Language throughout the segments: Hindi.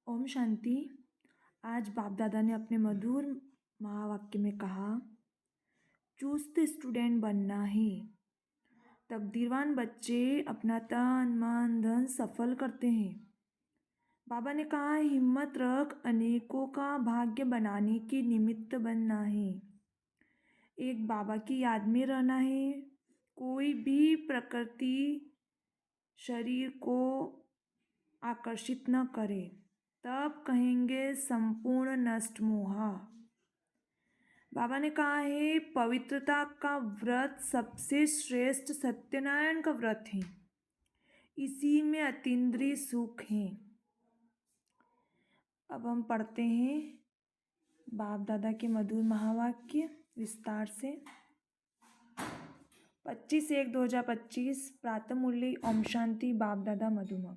ओम शांति। आज बाप दादा ने अपने मधुर महावाक्य में कहा, चुस्त स्टूडेंट बनना है। तकदीरवान बच्चे अपना तन मन धन सफल करते हैं। बाबा ने कहा, हिम्मत रख, अनेकों का भाग्य बनाने के निमित्त बनना है। एक बाबा की याद में रहना है। कोई भी प्रकृति शरीर को आकर्षित न करे, तब कहेंगे संपूर्ण नष्ट मोहा। बाबा ने कहा है, पवित्रता का व्रत सबसे श्रेष्ठ सत्यनारायण का व्रत है। इसी में अतीन्द्रिय सुख है। अब हम पढ़ते हैं बाप दादा के मधुर महावाक्य विस्तार से। 25/1/2025 प्रातः मुरली ओम शांति। बाप दादा मधुमा।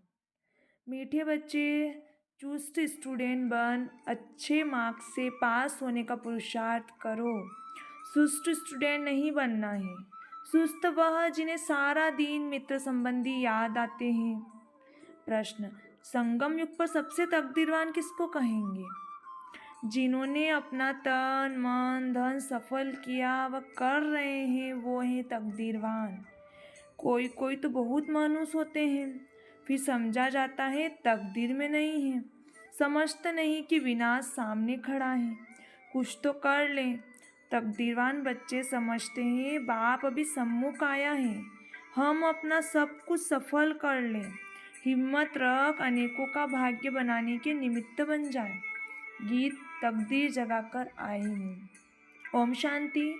मीठे बच्चे, चुस्त स्टूडेंट बन अच्छे मार्क्स से पास होने का पुरुषार्थ करो। सुस्त स्टूडेंट नहीं बनना है। सुस्त वह जिन्हें सारा दिन मित्र संबंधी याद आते हैं। प्रश्न, संगम युग पर सबसे तकदीरवान किसको कहेंगे? जिन्होंने अपना तन मन धन सफल किया व कर रहे हैं, वो हैं तकदीरवान। कोई कोई तो बहुत मायूस होते हैं, फिर समझा जाता है तकदीर में नहीं है। समझते नहीं कि विनाश सामने खड़ा है। कुछ तो कर लें। तकदीरवान बच्चे समझते हैं बाप अभी सम्मुख आया है, हम अपना सब कुछ सफल कर लें। हिम्मत रख, अनेकों का भाग्य बनाने के निमित्त बन जाए। गीत तकदीर जगाकर आई हूँ। ओम शांति।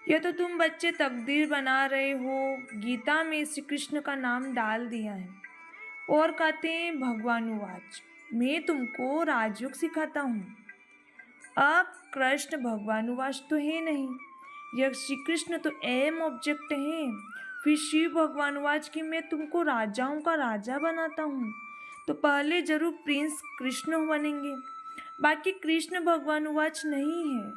यह तो तुम बच्चे तकदीर बना रहे हो। गीता में श्री कृष्ण का नाम डाल दिया है और कहते हैं भगवानुवाच, मैं तुमको राजयोग सिखाता हूँ। अब कृष्ण भगवानुवाच तो है नहीं, यह श्री कृष्ण तो एम ऑब्जेक्ट है। फिर शिव भगवानुवाच कि मैं तुमको राजाओं का राजा बनाता हूँ, तो पहले जरूर प्रिंस कृष्ण बनेंगे। बाकी कृष्ण भगवानुवाच नहीं है।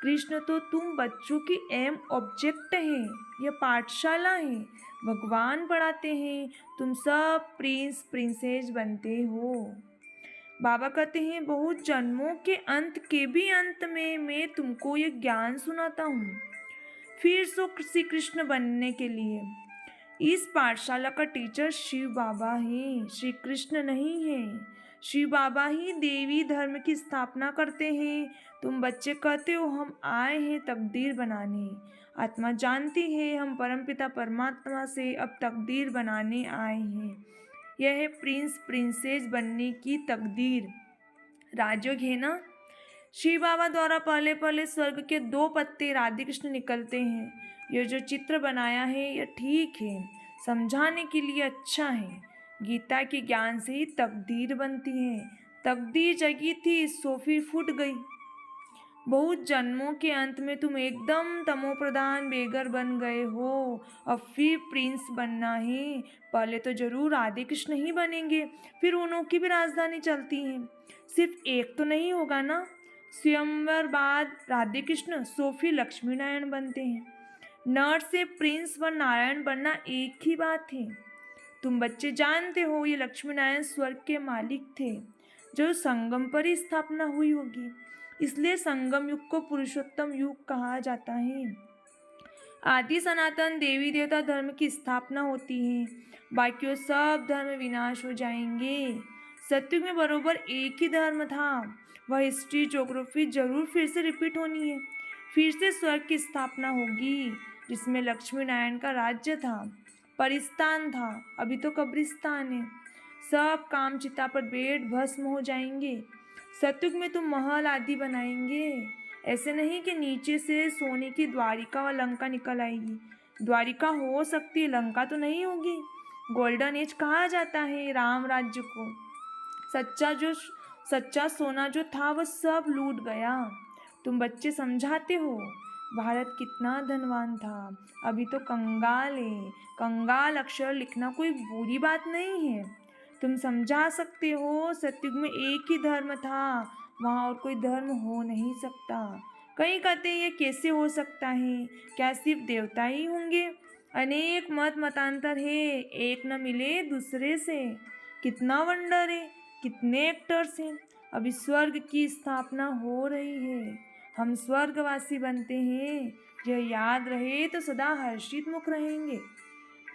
कृष्ण तो तुम बच्चों की एम ऑब्जेक्ट है। यह पाठशाला है, भगवान पढ़ाते हैं, तुम सब प्रिंस प्रिंसेस बनते हो। बाबा कहते हैं, बहुत जन्मों के अंत के भी अंत में मैं तुमको ये ज्ञान सुनाता हूँ, फिर सो श्री कृष्ण बनने के लिए। इस पाठशाला का टीचर शिव बाबा है, श्री कृष्ण नहीं है। शिव बाबा ही देवी धर्म की स्थापना करते हैं। तुम बच्चे कहते हो हम आए हैं तकदीर बनाने। आत्मा जानती है हम परमपिता परमात्मा से अब तकदीर बनाने आए हैं। यह है प्रिंस प्रिंसेस बनने की तकदीर। राजयोग है ना। शिव बाबा द्वारा पहले पहले स्वर्ग के 2 पत्ते राधे कृष्ण निकलते हैं। यह जो चित्र बनाया है यह ठीक है, समझाने के लिए अच्छा है। गीता के ज्ञान से ही तकदीर बनती है। तकदीर जगी थी सो फिर फूट गई। बहुत जन्मों के अंत में तुम एकदम तमोप्रधान बेगर बन गए हो। अब फिर प्रिंस बनना है। पहले तो जरूर राधे कृष्ण ही बनेंगे, फिर उन्हों की भी राजधानी चलती है। सिर्फ एक तो नहीं होगा ना। स्वयंवर बाद राधे कृष्ण सोफी लक्ष्मी नारायण बनते हैं। नर से प्रिंस व नारायण बनना एक ही बात है। तुम बच्चे जानते हो ये लक्ष्मी नारायण स्वर्ग के मालिक थे, जो संगम पर ही स्थापना हुई होगी। इसलिए संगम युग को पुरुषोत्तम युग कहा जाता है। आदि सनातन देवी देवता धर्म की स्थापना होती है, बाकी सब धर्म विनाश हो जाएंगे। सत्युग में बरोबर एक ही धर्म था। वह हिस्ट्री ज्योग्राफी जरूर फिर से रिपीट होनी है। फिर से स्वर्ग की स्थापना होगी, जिसमें लक्ष्मी नारायण का राज्य था, परिस्तान था, अभी तो कब्रिस्तान है। सब काम चिता पर बैठ भस्म हो जाएंगे। सत्युग में तुम महल आदि बनाएंगे। ऐसे नहीं कि नीचे से सोने की द्वारिका व लंका निकल आएगी। द्वारिका हो सकती है, लंका तो नहीं होगी। गोल्डन एज कहा जाता है राम राज्य को। सच्चा सोना जो था वह सब लूट गया। तुम बच्चे समझाते हो भारत कितना धनवान था, अभी तो कंगाल है। कंगाल अक्षर लिखना कोई बुरी बात नहीं है। तुम समझा सकते हो सत्युग में एक ही धर्म था, वहाँ और कोई धर्म हो नहीं सकता। कहीं कहते हैं ये कैसे हो सकता है, क्या सिर्फ देवता ही होंगे? अनेक मत मतांतर है, एक न मिले दूसरे से। कितना वंडर है। कितने एक्टर्स हैं। अभी स्वर्ग की स्थापना हो रही है, हम स्वर्गवासी बनते हैं। यह याद रहे तो सदा हर्षित मुख रहेंगे।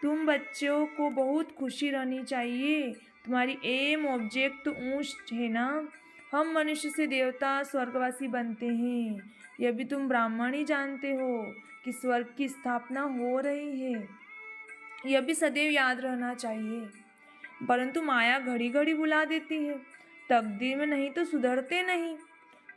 तुम बच्चों को बहुत खुशी रहनी चाहिए। तुम्हारी एम ऑब्जेक्ट तो ऊंच है ना। हम मनुष्य से देवता स्वर्गवासी बनते हैं। यह भी तुम ब्राह्मण ही जानते हो कि स्वर्ग की स्थापना हो रही है। यह भी सदैव याद रहना चाहिए। परंतु माया घड़ी घड़ी बुला देती है। तकदीर में नहीं तो सुधरते नहीं।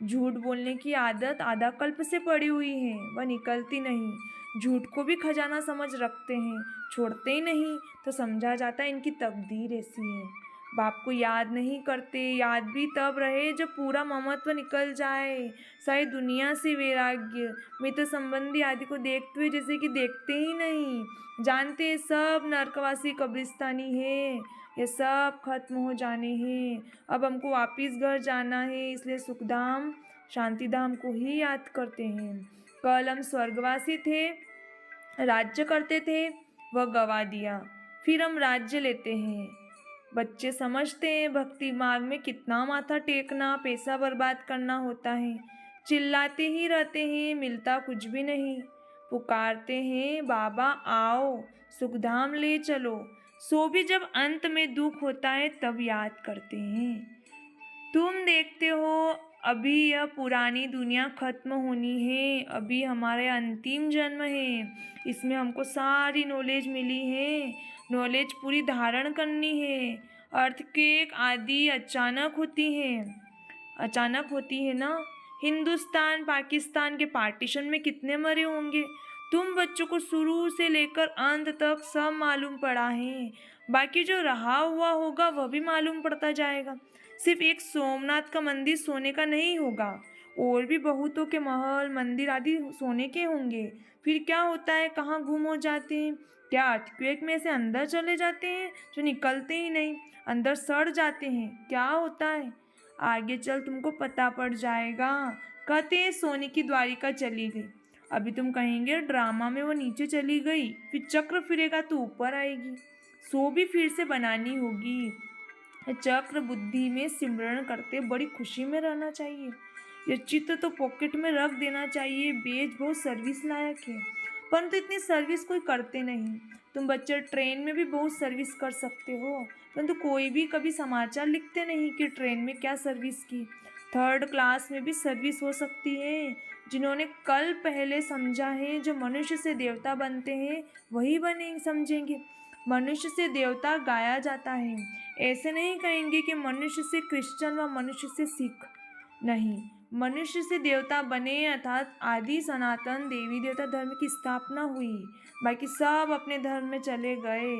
झूठ बोलने की आदत आधा कल्प से पड़ी हुई है, वह निकलती नहीं। झूठ को भी खजाना समझ रखते हैं, छोड़ते ही नहीं। तो समझा जाता है इनकी तकदीर ऐसी है। बाप को याद नहीं करते। याद भी तब रहे जब पूरा ममत्व निकल जाए। शायद दुनिया से वैराग्य, मित्र संबंधी आदि को देखते हुए जैसे कि देखते ही नहीं। जानते हैं सब नरकवासी कब्रिस्तानी है। ये सब खत्म हो जाने हैं। अब हमको वापिस घर जाना है, इसलिए सुखधाम शांतिधाम को ही याद करते हैं। कल हम स्वर्गवासी थे, राज्य करते थे, वह गवा दिया। फिर हम राज्य लेते हैं। बच्चे समझते हैं भक्ति मार्ग में कितना माथा टेकना, पैसा बर्बाद करना होता है। चिल्लाते ही रहते हैं, मिलता कुछ भी नहीं। पुकारते हैं बाबा आओ सुखधाम ले चलो, सो भी जब अंत में दुख होता है तब याद करते हैं। तुम देखते हो अभी यह पुरानी दुनिया खत्म होनी है। अभी हमारे अंतिम जन्म है, इसमें हमको सारी नॉलेज मिली है। नॉलेज पूरी धारण करनी है। अर्थक्वेक आदि अचानक होती है ना। हिंदुस्तान पाकिस्तान के पार्टीशन में कितने मरे होंगे। तुम बच्चों को शुरू से लेकर अंत तक सब मालूम पड़ा है। बाकी जो रहा हुआ होगा वह भी मालूम पड़ता जाएगा। सिर्फ एक सोमनाथ का मंदिर सोने का नहीं होगा, और भी बहुतों के महल मंदिर आदि सोने के होंगे। फिर क्या होता है, कहाँ गुम हो जाते हैं। क्या अर्थक्वेक में से अंदर चले जाते हैं जो निकलते ही नहीं, अंदर सड़ जाते हैं। क्या होता है आगे चल तुमको पता पड़ जाएगा। कहते हैं सोने की द्वारिका चली गई। अभी तुम कहेंगे ड्रामा में वो नीचे चली गई, फिर चक्र फिरेगा तो ऊपर आएगी। सो भी फिर से बनानी होगी। चक्र बुद्धि में सिमरण करते बड़ी खुशी में रहना चाहिए। यह चित्त तो पॉकेट में रख देना चाहिए। बेच बहुत सर्विस लायक है, परंतु इतनी सर्विस कोई करते नहीं। तुम बच्चे ट्रेन में भी बहुत सर्विस कर सकते हो, परंतु कोई भी कभी समाचार लिखते नहीं कि ट्रेन में क्या सर्विस की। थर्ड क्लास में भी सर्विस हो सकती है। जिन्होंने कल पहले समझा है जो मनुष्य से देवता बनते हैं वही बने समझेंगे। मनुष्य से देवता गाया जाता है। ऐसे नहीं कहेंगे कि मनुष्य से क्रिश्चियन व मनुष्य से सिख। नहीं, मनुष्य से देवता बने अर्थात आदि सनातन देवी देवता धर्म की स्थापना हुई। बाकी सब अपने धर्म में चले गए।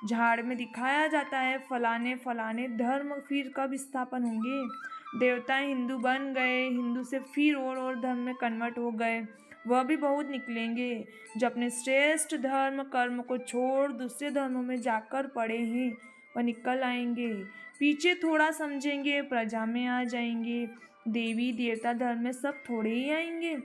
झाड़ में दिखाया जाता है फलाने फलाने धर्म फिर कब स्थापन होंगे। देवता हिंदू बन गए, हिंदू से फिर और धर्म में कन्वर्ट हो गए। वह भी बहुत निकलेंगे जो अपने श्रेष्ठ धर्म कर्म को छोड़ दूसरे धर्मों में जाकर पड़े हैं, वह निकल आएंगे। पीछे थोड़ा समझेंगे, प्रजा में आ जाएंगे। देवी देवता धर्म में सब थोड़े ही आएंगे,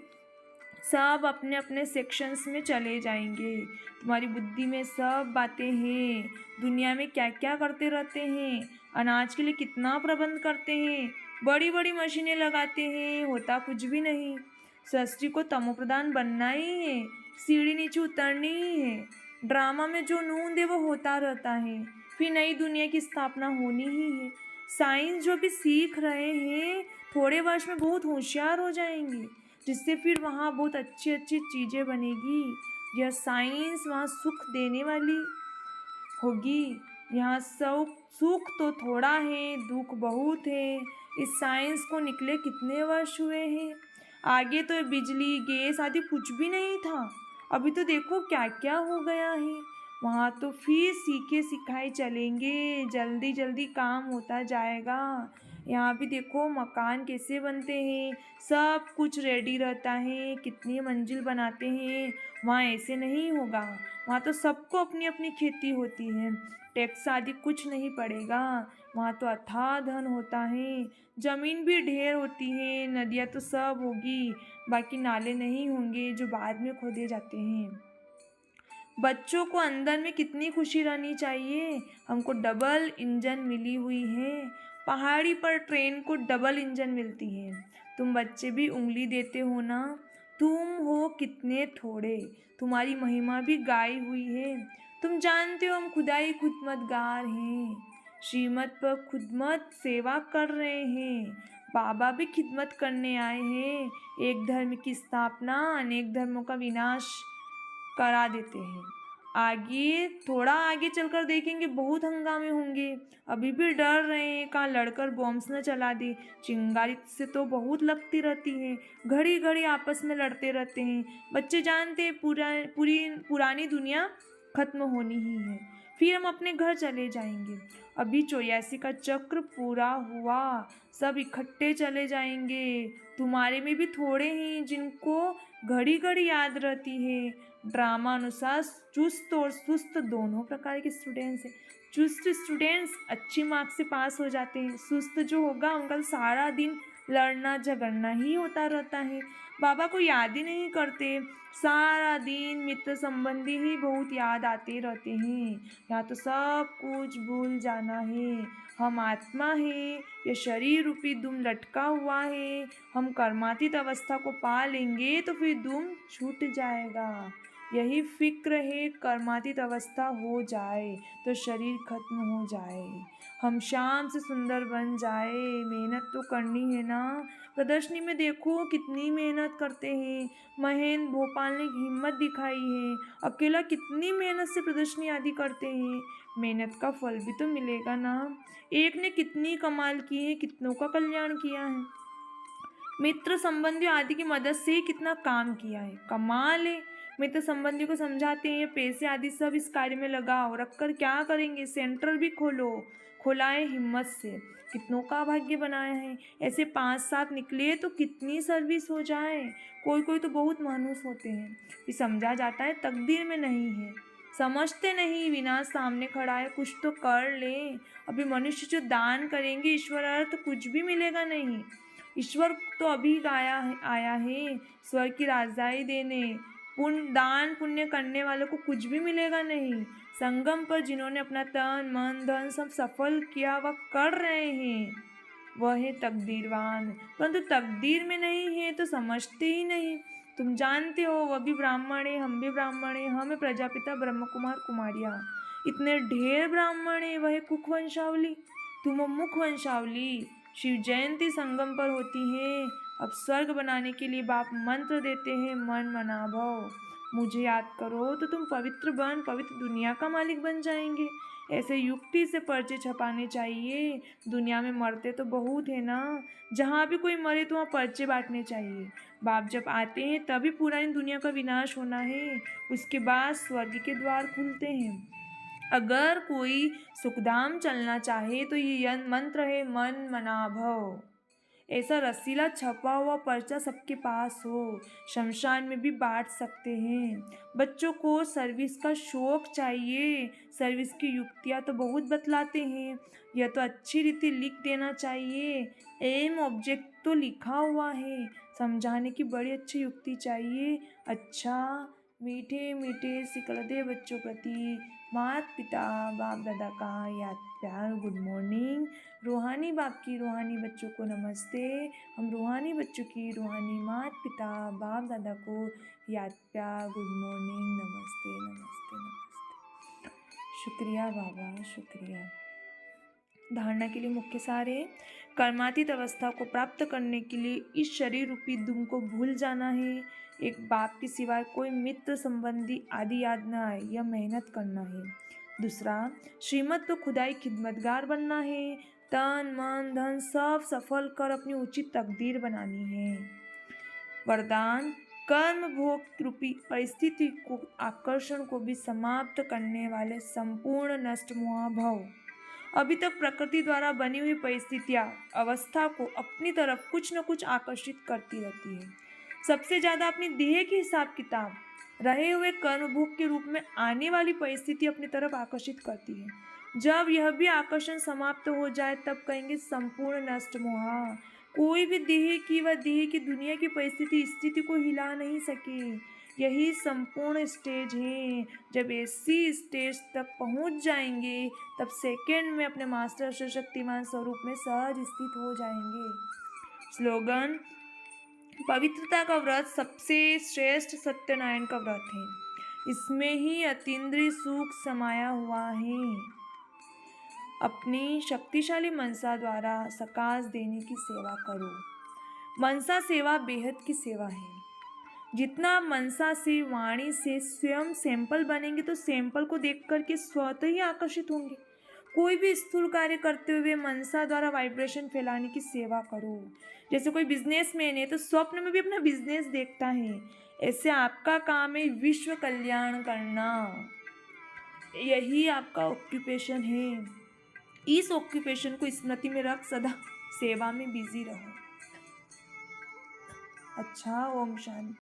सब अपने अपने सेक्शंस में चले जाएंगे। तुम्हारी बुद्धि में सब बातें हैं। दुनिया में क्या क्या करते रहते हैं, अनाज के लिए कितना प्रबंध करते हैं, बड़ी बड़ी मशीनें लगाते हैं, होता कुछ भी नहीं। सृष्टि को तमोप्रधान बनना ही है, सीढ़ी नीचे उतरनी ही है। ड्रामा में जो नूंद है वो होता रहता है, फिर नई दुनिया की स्थापना होनी ही है। साइंस जो भी सीख रहे हैं थोड़े वर्ष में बहुत होशियार हो जाएंगे, जिससे फिर वहाँ बहुत अच्छी अच्छी चीज़ें बनेगी। यह साइंस वहाँ सुख देने वाली होगी। यहाँ सुख तो थोड़ा है, दुख बहुत है। इस साइंस को निकले कितने वर्ष हुए हैं। आगे तो बिजली गैस आदि कुछ भी नहीं था, अभी तो देखो क्या क्या हो गया है। वहाँ तो फिर सीखे सिखाए चलेंगे, जल्दी जल्दी काम होता जाएगा। यहाँ भी देखो मकान कैसे बनते हैं, सब कुछ रेडी रहता है, कितनी मंजिल बनाते हैं। वहाँ ऐसे नहीं होगा, वहाँ तो सबको अपनी अपनी खेती होती है, टैक्स आदि कुछ नहीं पड़ेगा। वहाँ तो अथाह धन होता है, जमीन भी ढेर होती है, नदियाँ तो सब होगी, बाकी नाले नहीं होंगे जो बाद में खोदे जाते हैं। बच्चों को अंदर में कितनी खुशी रहनी चाहिए। हमको डबल इंजन मिली हुई है, पहाड़ी पर ट्रेन को डबल इंजन मिलती है। तुम बच्चे भी उंगली देते हो ना। तुम हो कितने थोड़े, तुम्हारी महिमा भी गाई हुई है। तुम जानते हो हम खुदाई खुदमतगार हैं, श्रीमत पर खुदमत सेवा कर रहे हैं। बाबा भी खिदमत करने आए हैं। एक धर्म की स्थापना अनेक धर्मों का विनाश करा देते हैं। आगे थोड़ा आगे चलकर देखेंगे बहुत हंगामे होंगे। अभी भी डर रहे हैं कहाँ लड़कर बॉम्ब्स न चला दे। चिंगारी से तो बहुत लगती रहती है, घड़ी घड़ी आपस में लड़ते रहते हैं। बच्चे जानते हैं पुरानी दुनिया खत्म होनी ही है, फिर हम अपने घर चले जाएंगे। अभी 84 का चक्र पूरा हुआ, सब इकट्ठे चले जाएंगे। तुम्हारे में भी थोड़े हैं जिनको घड़ी घड़ी याद रहती है। ड्रामा अनुसार चुस्त और सुस्त दोनों प्रकार के स्टूडेंट्स हैं। चुस्त स्टूडेंट्स अच्छी मार्क्स से पास हो जाते हैं, सुस्त जो होगा उनका सारा दिन लड़ना झगड़ना ही होता रहता है, बाबा को याद ही नहीं करते। सारा दिन मित्र संबंधी ही बहुत याद आते रहते हैं। यहाँ तो सब कुछ भूल जाना है। हम आत्मा है, ये शरीर रूपी दुम लटका हुआ है। हम कर्मातीत अवस्था को पा लेंगे तो फिर दुम छूट जाएगा। यही फिक्र है, कर्मातीत अवस्था हो जाए तो शरीर खत्म हो जाए, हम शाम से सुंदर बन जाए। मेहनत तो करनी है ना। प्रदर्शनी में देखो कितनी मेहनत करते हैं। महेंद्र भोपाल ने हिम्मत दिखाई है, अकेला कितनी मेहनत से प्रदर्शनी आदि करते हैं। मेहनत का फल भी तो मिलेगा ना। एक ने कितनी कमाल की है, कितनों का कल्याण किया है। मित्र संबंधियों आदि की मदद से ही कितना काम किया है, कमाल है। मित्र संबंधियों को समझाते हैं पैसे आदि सब इस कार्य में लगाओ, रखकर क्या करेंगे, सेंटर भी खोलाए हिम्मत से। कितनों का भाग्य बनाया है। ऐसे 5-7 निकले तो कितनी सर्विस हो जाए। कोई कोई तो बहुत मानुस होते हैं, ये समझा जाता है तकदीर में नहीं है। समझते नहीं, विनाश सामने खड़ा है, कुछ तो कर ले। अभी मनुष्य जो दान करेंगे ईश्वर अर्थ कुछ भी मिलेगा नहीं। ईश्वर तो अभी आया है स्वर्ग की राजधानी देने। दान पुण्य करने वालों को कुछ भी मिलेगा नहीं। संगम पर जिन्होंने अपना तन मन धन सब सफल किया वह कर रहे हैं, वह है तकदीरवान। परंतु तकदीर में नहीं है तो समझते ही नहीं। तुम जानते हो वह भी ब्राह्मण है, हम भी ब्राह्मण है। हम है प्रजापिता ब्रह्म कुमार कुमारियाँ। इतने ढेर ब्राह्मण है, वह है कुक वंशावली, तुम हो मुख वंशावली। शिव जयंती संगम पर होती है। अब स्वर्ग बनाने के लिए बाप मंत्र देते हैं, मन मना भव, मुझे याद करो तो तुम पवित्र दुनिया का मालिक बन जाएंगे। ऐसे युक्ति से पर्चे छपाने चाहिए। दुनिया में मरते तो बहुत है ना, जहाँ भी कोई मरे तो वहाँ पर्चे बांटने चाहिए। बाप जब आते हैं तभी पुरानी दुनिया का विनाश होना है, उसके बाद स्वर्ग के द्वार खुलते हैं। अगर कोई सुखधाम चलना चाहे तो ये मंत्र है, मन मना भव। ऐसा रसीला छपा हुआ पर्चा सबके पास हो, शमशान में भी बांट सकते हैं। बच्चों को सर्विस का शौक चाहिए। सर्विस की युक्तियाँ तो बहुत बतलाते हैं, यह तो अच्छी रीति लिख देना चाहिए। एम ऑब्जेक्ट तो लिखा हुआ है, समझाने की बड़ी अच्छी युक्ति चाहिए। अच्छा, मीठे मीठे सिकलते बच्चों प्रति माता पिता बाप दादा का याद प्यार गुड मॉर्निंग। रूहानी बाप की रूहानी बच्चों को नमस्ते। हम रूहानी बच्चों की रूहानी माता पिता बाप दादा को याद प्यार गुड मॉर्निंग, नमस्ते नमस्ते नमस्ते। शुक्रिया बाबा, शुक्रिया। धारणा के लिए मुख्य सार है, कर्मातीत अवस्था को प्राप्त करने के लिए इस शरीर रूपी दुम को भूल जाना है। एक बाप के सिवाय कोई मित्र संबंधी आदि याद न आए, यह मेहनत करना है। दूसरा, श्रीमत तो खुदाई खिदमतगार बनना है। तन मन धन सब सफल कर अपनी उचित तकदीर बनानी है। वरदान, कर्म भोग रूपी परिस्थिति को आकर्षण को भी समाप्त करने वाले संपूर्ण नष्ट मोह भव। अभी तक प्रकृति द्वारा बनी हुई परिस्थितियाँ अवस्था को अपनी तरफ कुछ न कुछ आकर्षित करती रहती है। सबसे ज़्यादा अपनी देह के हिसाब किताब रहे हुए कर्मभोग के रूप में आने वाली परिस्थिति अपनी तरफ आकर्षित करती है। जब यह भी आकर्षण समाप्त हो जाए तब कहेंगे संपूर्ण नष्ट मोह। कोई भी देह की व देह की दुनिया की परिस्थिति स्थिति को हिला नहीं सके। यही संपूर्ण स्टेज है। जब ऐसी स्टेज तक पहुंच जाएंगे तब सेकंड में अपने मास्टर शक्तिमान स्वरूप में सहज स्थित हो जाएंगे। स्लोगन: पवित्रता का व्रत सबसे श्रेष्ठ सत्यनारायण का व्रत है। इसमें ही अतीन्द्रिय सुख समाया हुआ है। अपनी शक्तिशाली मनसा द्वारा सकाश देने की सेवा करो। मनसा सेवा बेहद की सेवा है। जितना आप मनसा से, वाणी से स्वयं सैंपल बनेंगे तो सैंपल को देख करके स्वतः ही आकर्षित होंगे। कोई भी स्थूल कार्य करते हुए मनसा द्वारा वाइब्रेशन फैलाने की सेवा करो। जैसे कोई बिजनेसमैन है तो स्वप्न में भी अपना बिजनेस देखता है, ऐसे आपका काम है विश्व कल्याण करना। यही आपका ऑक्यूपेशन है। इस ऑक्यूपेशन को स्मृति में रख सदा सेवा में बिजी रहो। अच्छा, ओम शांति।